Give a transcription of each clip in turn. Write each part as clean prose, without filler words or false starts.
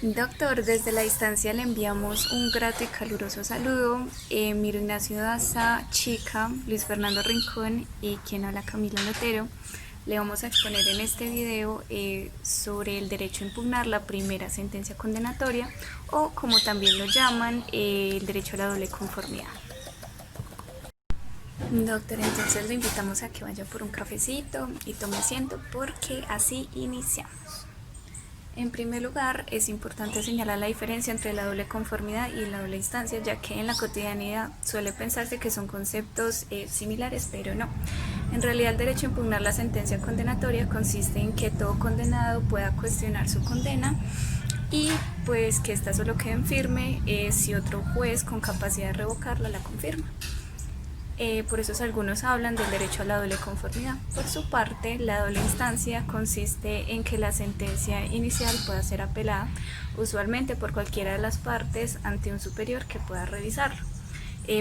Doctor, desde la distancia le enviamos un grato y caluroso saludo. Miro Ignacio Daza, Chica, Luis Fernando Rincón y quien habla Camila Lotero. Le vamos a exponer en este video sobre el derecho a impugnar la primera sentencia condenatoria o como también lo llaman, el derecho a la doble conformidad. Doctor, entonces lo invitamos a que vaya por un cafecito y tome asiento porque así iniciamos. En primer lugar, es importante señalar la diferencia entre la doble conformidad y la doble instancia, ya que en la cotidianidad suele pensarse que son conceptos similares, pero no. En realidad, el derecho a impugnar la sentencia condenatoria consiste en que todo condenado pueda cuestionar su condena y pues que ésta solo quede en firme si otro juez con capacidad de revocarla la confirma. Por eso algunos hablan del derecho a la doble conformidad. Por su parte, la doble instancia consiste en que la sentencia inicial pueda ser apelada, usualmente por cualquiera de las partes, ante un superior que pueda revisarlo.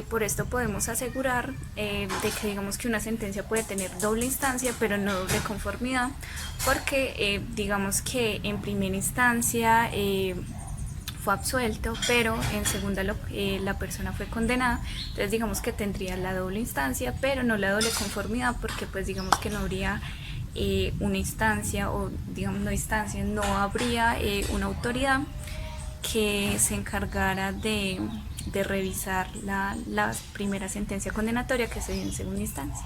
Por esto podemos asegurar de que digamos que una sentencia puede tener doble instancia pero no doble conformidad, porque digamos que en primera instancia fue absuelto, pero en segunda la persona fue condenada, entonces digamos que tendría la doble instancia, pero no la doble conformidad, porque pues digamos que no habría una instancia, o digamos no instancia, no habría una autoridad que se encargara de revisar la primera sentencia condenatoria que se dio en segunda instancia.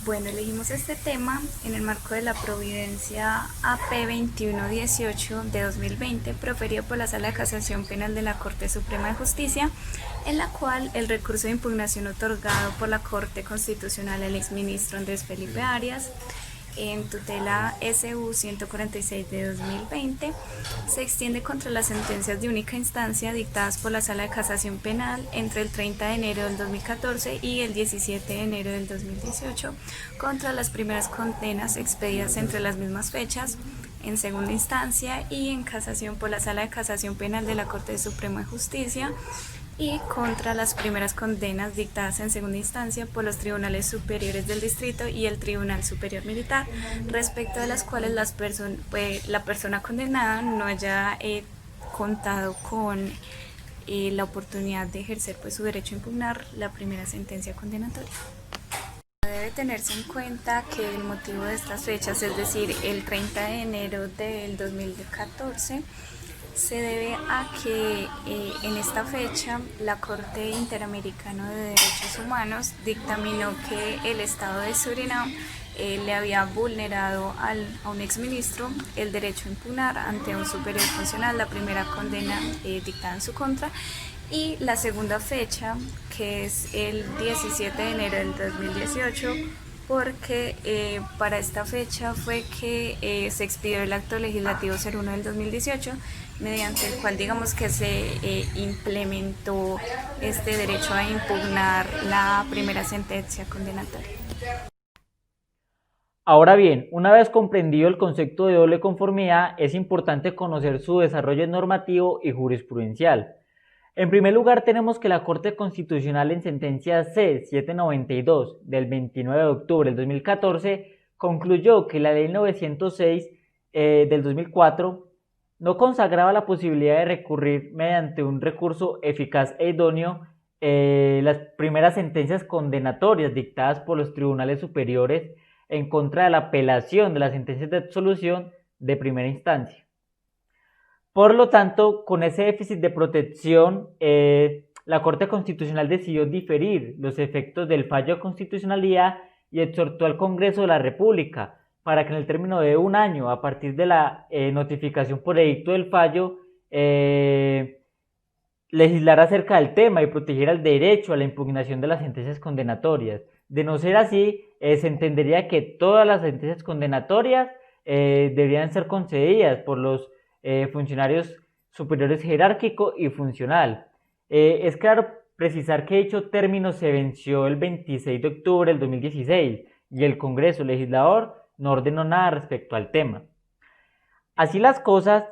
Bueno, elegimos este tema en el marco de la Providencia AP 2118 de 2020, proferida por la Sala de Casación Penal de la Corte Suprema de Justicia, en la cual el recurso de impugnación otorgado por la Corte Constitucional al exministro Andrés Felipe Arias en tutela SU 146 de 2020 se extiende contra las sentencias de única instancia dictadas por la Sala de Casación Penal entre el 30 de enero del 2014 y el 17 de enero del 2018 contra las primeras condenas expedidas entre las mismas fechas en segunda instancia y en casación por la Sala de Casación Penal de la Corte Suprema de Justicia y contra las primeras condenas dictadas en segunda instancia por los tribunales superiores del distrito y el Tribunal Superior Militar, respecto de las cuales la persona condenada no haya contado con la oportunidad de ejercer pues, su derecho a impugnar la primera sentencia condenatoria. Debe tenerse en cuenta que el motivo de estas fechas, es decir, el 30 de enero del 2014, se debe a que en esta fecha la Corte Interamericana de Derechos Humanos dictaminó que el Estado de Surinam le había vulnerado a un exministro el derecho a impugnar ante un superior funcional la primera condena dictada en su contra, y la segunda fecha, que es el 17 de enero del 2018, porque para esta fecha fue que se expidió el acto legislativo 01 del 2018, mediante el cual digamos que se implementó este derecho a impugnar la primera sentencia condenatoria. Ahora bien, una vez comprendido el concepto de doble conformidad, es importante conocer su desarrollo normativo y jurisprudencial. En primer lugar, tenemos que la Corte Constitucional en sentencia C-792 del 29 de octubre del 2014 concluyó que la Ley 906 del 2004 no consagraba la posibilidad de recurrir mediante un recurso eficaz e idóneo las primeras sentencias condenatorias dictadas por los tribunales superiores en contra de la apelación de las sentencias de absolución de primera instancia. Por lo tanto, con ese déficit de protección, la Corte Constitucional decidió diferir los efectos del fallo de constitucionalidad y exhortó al Congreso de la República para que en el término de un año, a partir de la notificación por edicto del fallo, legislar acerca del tema y proteger el derecho a la impugnación de las sentencias condenatorias. De no ser así, se entendería que todas las sentencias condenatorias deberían ser concedidas por los funcionarios superiores jerárquico y funcional. Es claro precisar que dicho término se venció el 26 de octubre del 2016 y el Congreso legislador no ordenó nada respecto al tema. Así las cosas,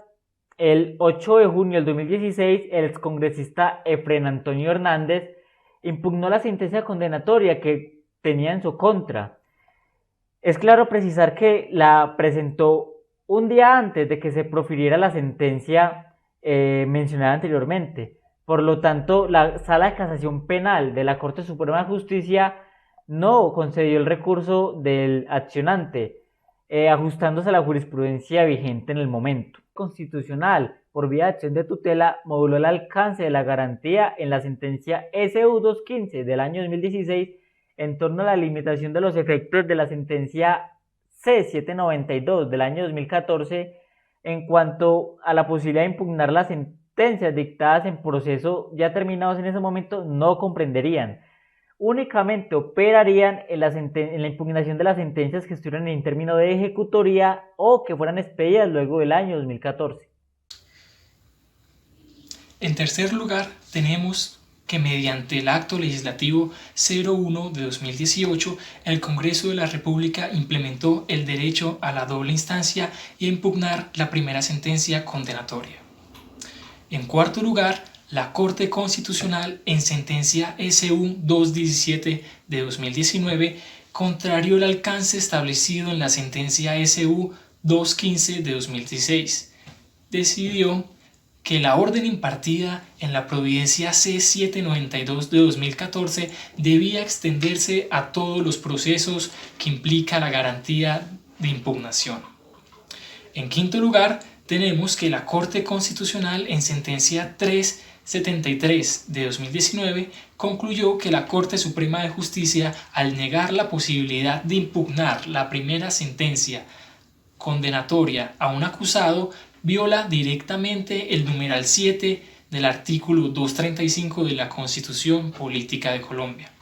el 8 de junio del 2016, el excongresista Efren Antonio Hernández impugnó la sentencia condenatoria que tenía en su contra. Es claro precisar que la presentó un día antes de que se profiriera la sentencia mencionada anteriormente. Por lo tanto, la Sala de Casación Penal de la Corte Suprema de Justicia no concedió el recurso del accionante, ajustándose a la jurisprudencia vigente en el momento. Constitucional, por vía de acción de tutela, moduló el alcance de la garantía en la sentencia SU 215 del año 2016 en torno a la limitación de los efectos de la sentencia C792 del año 2014 en cuanto a la posibilidad de impugnar las sentencias dictadas en proceso ya terminados en ese momento no comprenderían. Únicamente operarían en la impugnación de las sentencias que estuvieran en término de ejecutoría o que fueran expedidas luego del año 2014. En tercer lugar, tenemos que mediante el Acto Legislativo 01 de 2018, el Congreso de la República implementó el derecho a la doble instancia y a impugnar la primera sentencia condenatoria. En cuarto lugar, la Corte Constitucional, en sentencia SU 217 de 2019, contrarió el alcance establecido en la sentencia SU 215 de 2016. Decidió que la orden impartida en la Providencia C792 de 2014 debía extenderse a todos los procesos que implica la garantía de impugnación. En quinto lugar, tenemos que la Corte Constitucional en sentencia 373 de 2019 concluyó que la Corte Suprema de Justicia, al negar la posibilidad de impugnar la primera sentencia condenatoria a un acusado, viola directamente el numeral 7 del artículo 235 de la Constitución Política de Colombia.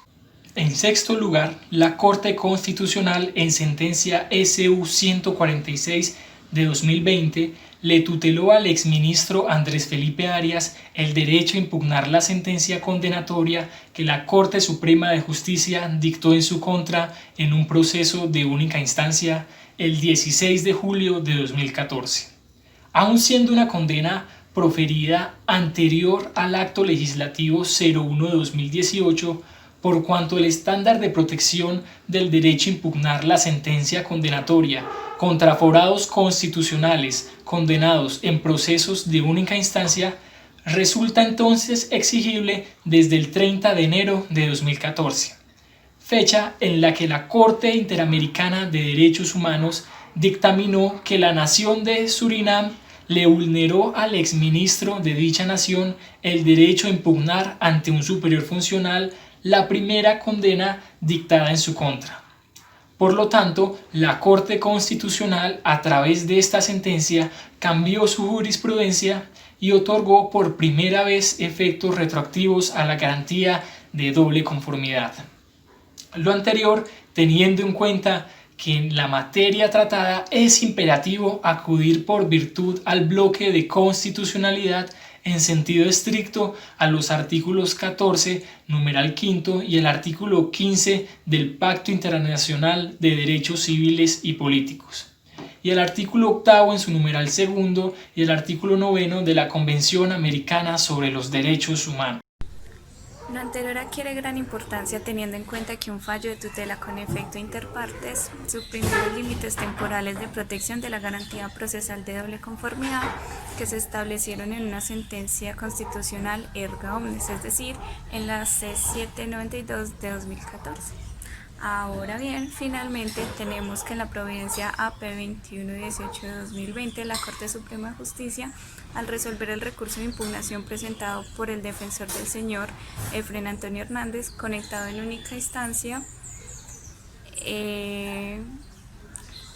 En sexto lugar, la Corte Constitucional en sentencia SU 146 de 2020 le tuteló al exministro Andrés Felipe Arias el derecho a impugnar la sentencia condenatoria que la Corte Suprema de Justicia dictó en su contra en un proceso de única instancia el 16 de julio de 2014. Aun siendo una condena proferida anterior al Acto Legislativo 01 de 2018, por cuanto el estándar de protección del derecho a impugnar la sentencia condenatoria contra forados constitucionales condenados en procesos de única instancia resulta entonces exigible desde el 30 de enero de 2014, fecha en la que la Corte Interamericana de Derechos Humanos dictaminó que la nación de Surinam le vulneró al exministro de dicha nación el derecho a impugnar ante un superior funcional la primera condena dictada en su contra. Por lo tanto, la Corte Constitucional, a través de esta sentencia, cambió su jurisprudencia y otorgó por primera vez efectos retroactivos a la garantía de doble conformidad. Lo anterior, teniendo en cuenta que en la materia tratada es imperativo acudir por virtud al bloque de constitucionalidad en sentido estricto a los artículos 14, numeral quinto, y el artículo 15 del Pacto Internacional de Derechos Civiles y Políticos, y el artículo octavo en su numeral segundo y el artículo noveno de la Convención Americana sobre los Derechos Humanos. Lo anterior adquiere gran importancia teniendo en cuenta que un fallo de tutela con efecto interpartes suprimió los límites temporales de protección de la garantía procesal de doble conformidad que se establecieron en una sentencia constitucional erga omnes, es decir, en la C792 de 2014. Ahora bien, finalmente tenemos que en la Providencia AP 2118 de 2020 la Corte Suprema de Justicia, al resolver el recurso de impugnación presentado por el defensor del señor Efren Antonio Hernández, conectado en única instancia,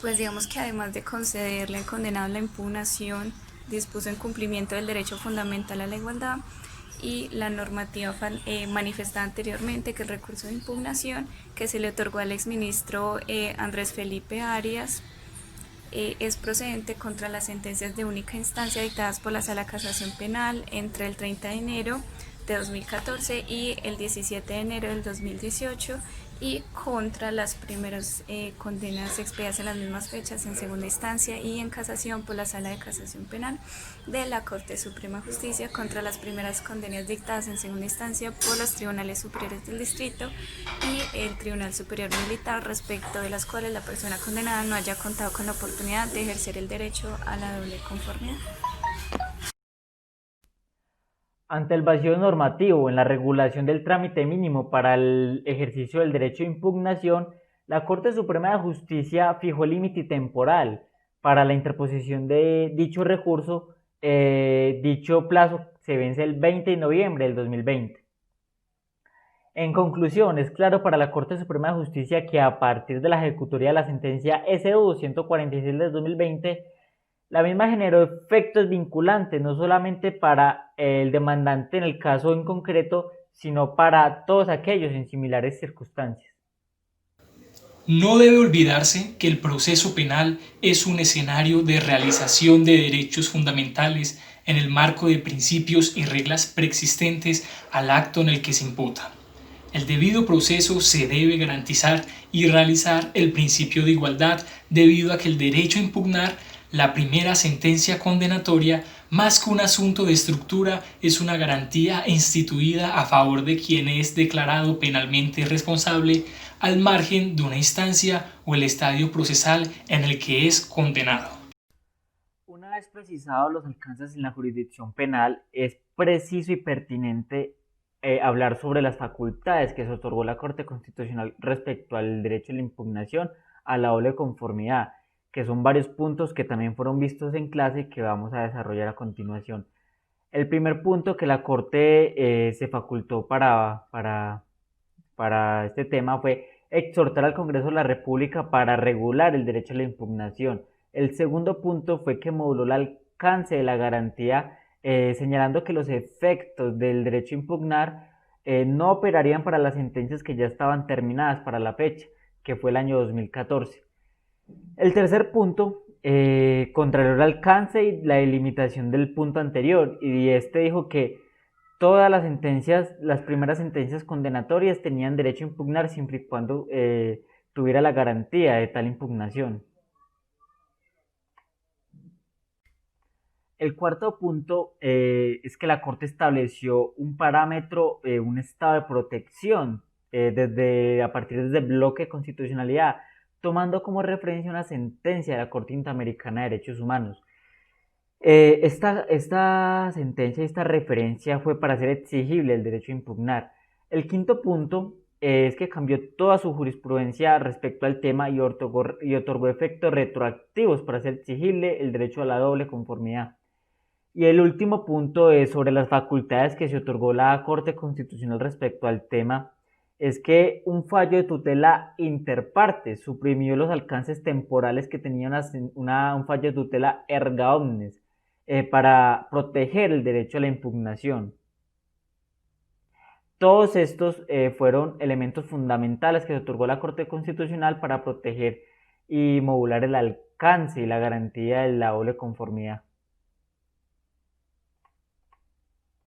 pues digamos que además de concederle al condenado la impugnación, dispuso en cumplimiento del derecho fundamental a la igualdad y la normativa manifestada anteriormente, que el recurso de impugnación que se le otorgó al exministro Andrés Felipe Arias es procedente contra las sentencias de única instancia dictadas por la Sala de Casación Penal entre el 30 de enero de 2014 y el 17 de enero del 2018, y contra las primeras condenas expedidas en las mismas fechas en segunda instancia y en casación por la Sala de Casación Penal de la Corte Suprema de Justicia, contra las primeras condenas dictadas en segunda instancia por los tribunales superiores del distrito y el Tribunal Superior Militar, respecto de las cuales la persona condenada no haya contado con la oportunidad de ejercer el derecho a la doble conformidad. Ante el vacío normativo en la regulación del trámite mínimo para el ejercicio del derecho de impugnación, la Corte Suprema de Justicia fijó el límite temporal para la interposición de dicho recurso. Dicho plazo se vence el 20 de noviembre del 2020. En conclusión, es claro para la Corte Suprema de Justicia que a partir de la ejecutoria de la sentencia SU 146 del 2020, la misma generó efectos vinculantes no solamente para el demandante en el caso en concreto, sino para todos aquellos en similares circunstancias. No debe olvidarse que el proceso penal es un escenario de realización de derechos fundamentales en el marco de principios y reglas preexistentes al acto en el que se imputa. El debido proceso se debe garantizar y realizar el principio de igualdad, debido a que el derecho a impugnar la primera sentencia condenatoria, más que un asunto de estructura, es una garantía instituida a favor de quien es declarado penalmente responsable, al margen de una instancia o el estadio procesal en el que es condenado. Una vez precisados los alcances en la jurisdicción penal, es preciso y pertinente hablar sobre las facultades que se otorgó la Corte Constitucional respecto al derecho a la impugnación a la doble conformidad, que son varios puntos que también fueron vistos en clase y que vamos a desarrollar a continuación. El primer punto que la Corte se facultó para este tema fue exhortar al Congreso de la República para regular el derecho a la impugnación. El segundo punto fue que moduló el alcance de la garantía, señalando que los efectos del derecho a impugnar no operarían para las sentencias que ya estaban terminadas para la fecha, que fue el año 2014. El tercer punto contrarió el alcance y la delimitación del punto anterior, y este dijo que todas las sentencias, las primeras sentencias condenatorias, tenían derecho a impugnar siempre y cuando tuviera la garantía de tal impugnación. El cuarto punto es que la Corte estableció un parámetro, un estado de protección a partir desde el bloque de constitucionalidad, tomando como referencia una sentencia de la Corte Interamericana de Derechos Humanos. Esta sentencia y esta referencia fue para hacer exigible el derecho a impugnar. El quinto punto es que cambió toda su jurisprudencia respecto al tema y otorgó efectos retroactivos para hacer exigible el derecho a la doble conformidad. Y el último punto es sobre las facultades que se otorgó la Corte Constitucional respecto al tema, es que un fallo de tutela interpartes suprimió los alcances temporales que tenía un fallo de tutela erga omnes para proteger el derecho a la impugnación. Todos estos fueron elementos fundamentales que se otorgó la Corte Constitucional para proteger y modular el alcance y la garantía de la doble conformidad.